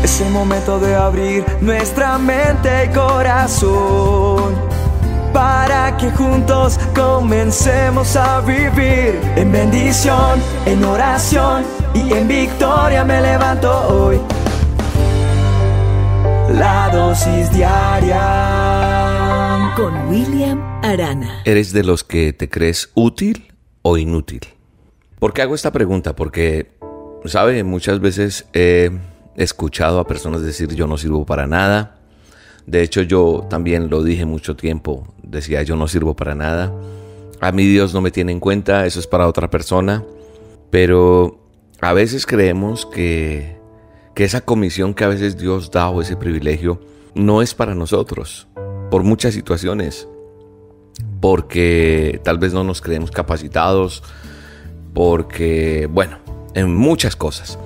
Es el momento de abrir nuestra mente y corazón, para que juntos comencemos a vivir en bendición, en oración y en victoria. Me levanto hoy. La dosis diaria con William Arana. ¿Eres de los que te crees útil o inútil? ¿Por qué hago esta pregunta? Porque, ¿sabe? Muchas veces he escuchado a personas decir yo no sirvo para nada. De hecho, yo también lo dije mucho tiempo. Decía yo no sirvo para nada. A mí Dios no me tiene en cuenta, eso es para otra persona. Pero a veces creemos que esa comisión que a veces Dios da o ese privilegio no es para nosotros. Por muchas situaciones. Porque tal vez no nos creemos capacitados. Porque, bueno, en muchas cosas.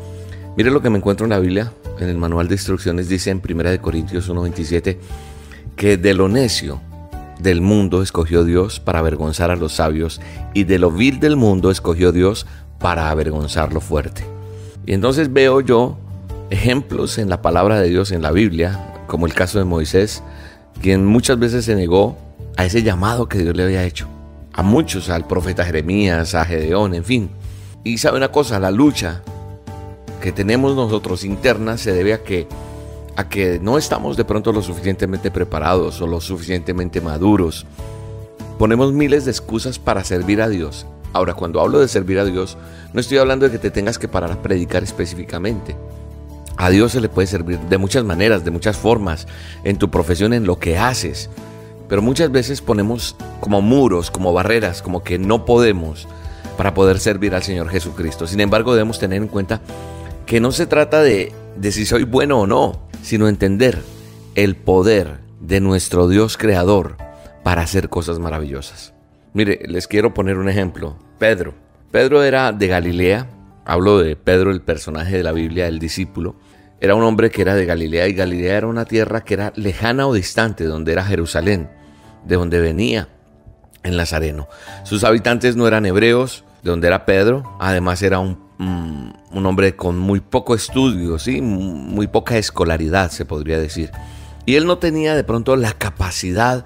Mire lo que me encuentro en la Biblia, en el manual de instrucciones, dice en 1 Corintios 1:27, que de lo necio del mundo escogió Dios para avergonzar a los sabios, y de lo vil del mundo escogió Dios para avergonzar lo fuerte. Y entonces veo yo ejemplos en la palabra de Dios en la Biblia, como el caso de Moisés, quien muchas veces se negó a ese llamado que Dios le había hecho. A muchos, al profeta Jeremías, a Gedeón, en fin. Y sabe una cosa, la lucha que tenemos nosotros interna se debe a que no estamos de pronto lo suficientemente preparados o lo suficientemente maduros. Ponemos miles de excusas para servir a Dios. Ahora, cuando hablo de servir a Dios, no estoy hablando de que te tengas que parar a predicar específicamente. A Dios se le puede servir de muchas maneras, de muchas formas, en tu profesión, en lo que haces. Pero muchas veces ponemos como muros, como barreras, como que no podemos para poder servir al Señor Jesucristo. Sin embargo, debemos tener en cuenta que no se trata de si soy bueno o no, sino entender el poder de nuestro Dios creador para hacer cosas maravillosas. Mire, les quiero poner un ejemplo. Pedro era de Galilea. Hablo de Pedro, el personaje de la Biblia, el discípulo. Era un hombre que era de Galilea, y Galilea era una tierra que era lejana o distante, donde era Jerusalén, de donde venía el Nazareno. Sus habitantes no eran hebreos, de donde era Pedro. Además era un hombre con muy poco estudio, ¿sí? Muy poca escolaridad, se podría decir. Y él no tenía de pronto la capacidad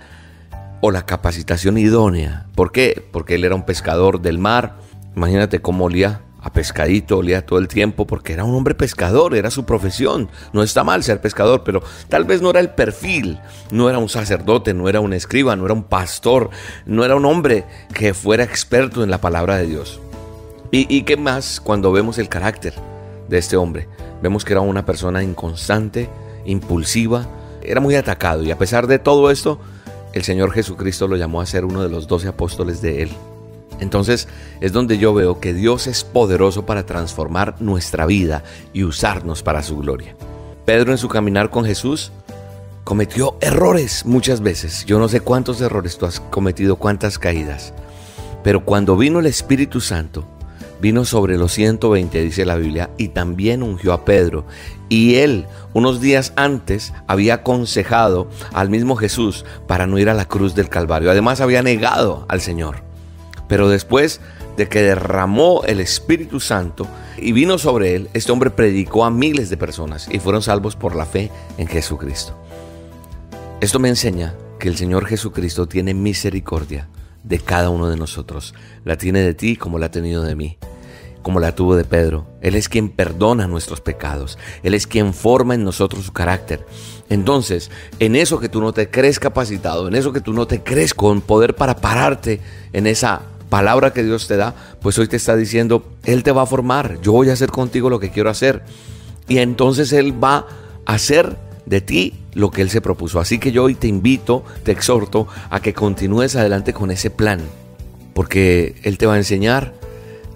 o la capacitación idónea. ¿Por qué? Porque él era un pescador del mar. Imagínate cómo olía a pescadito, olía todo el tiempo, porque era un hombre pescador, era su profesión. No está mal ser pescador, pero tal vez no era el perfil. No era un sacerdote, no era un escriba, no era un pastor, no era un hombre que fuera experto en la palabra de Dios. ¿Y qué más cuando vemos el carácter de este hombre? Vemos que era una persona inconstante, impulsiva, era muy atacado, y a pesar de todo esto, el Señor Jesucristo lo llamó a ser uno de los 12 apóstoles de él. Entonces es donde yo veo que Dios es poderoso para transformar nuestra vida y usarnos para su gloria. Pedro, en su caminar con Jesús, cometió errores muchas veces. Yo no sé cuántos errores tú has cometido, cuántas caídas. Pero cuando vino el Espíritu Santo, vino sobre los 120, dice la Biblia, y también ungió a Pedro. Y él, unos días antes, había aconsejado al mismo Jesús para no ir a la cruz del Calvario. Además, había negado al Señor. Pero después de que derramó el Espíritu Santo y vino sobre él, este hombre predicó a miles de personas y fueron salvos por la fe en Jesucristo. Esto me enseña que el Señor Jesucristo tiene misericordia de cada uno de nosotros. La tiene de ti como la ha tenido de mí, como la tuvo de Pedro. Él es quien perdona nuestros pecados. Él es quien forma en nosotros su carácter. Entonces, en eso que tú no te crees capacitado, en eso que tú no te crees con poder para pararte en esa palabra que Dios te da, pues hoy te está diciendo, Él te va a formar. Yo voy a hacer contigo lo que quiero hacer. Y entonces Él va a hacer de ti lo que Él se propuso. Así que yo hoy te invito, te exhorto a que continúes adelante con ese plan, porque Él te va a enseñar,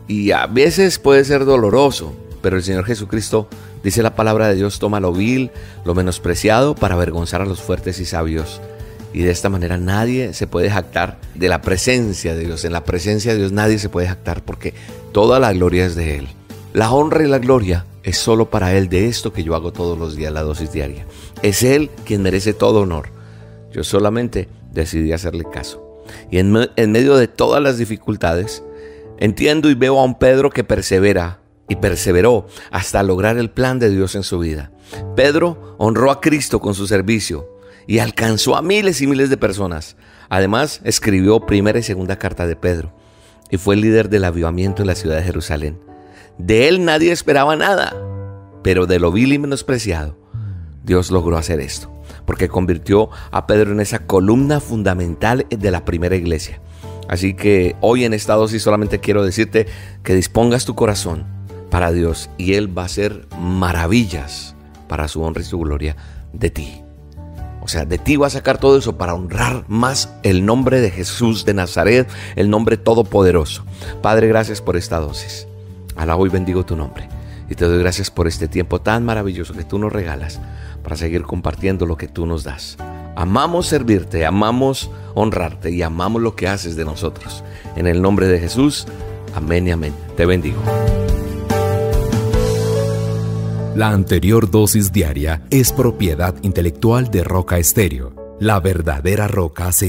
y a veces puede ser doloroso, pero el Señor Jesucristo, dice la palabra de Dios, toma lo vil, lo menospreciado, para avergonzar a los fuertes y sabios. Y de esta manera nadie se puede jactar de la presencia de Dios. En la presencia de Dios nadie se puede jactar, porque toda la gloria es de Él. La honra y la gloria es solo para Él. De esto que yo hago todos los días, la dosis diaria. Es Él quien merece todo honor. Yo solamente decidí hacerle caso. Y en medio de todas las dificultades, entiendo y veo a un Pedro que persevera y perseveró hasta lograr el plan de Dios en su vida. Pedro honró a Cristo con su servicio y alcanzó a miles y miles de personas. Además, escribió primera y segunda carta de Pedro y fue el líder del avivamiento en la ciudad de Jerusalén. De él nadie esperaba nada, pero de lo vil y menospreciado, Dios logró hacer esto, porque convirtió a Pedro en esa columna fundamental de la primera iglesia. Así que hoy en esta dosis solamente quiero decirte que dispongas tu corazón para Dios y Él va a hacer maravillas para su honra y su gloria de ti. O sea, de ti va a sacar todo eso para honrar más el nombre de Jesús de Nazaret, el nombre todopoderoso. Padre, gracias por esta dosis. Alabo y bendigo tu nombre. Y te doy gracias por este tiempo tan maravilloso que tú nos regalas para seguir compartiendo lo que tú nos das. Amamos servirte, amamos honrarte y amamos lo que haces de nosotros. En el nombre de Jesús, amén y amén. Te bendigo. La anterior dosis diaria es propiedad intelectual de Roca Estéreo. La verdadera roca se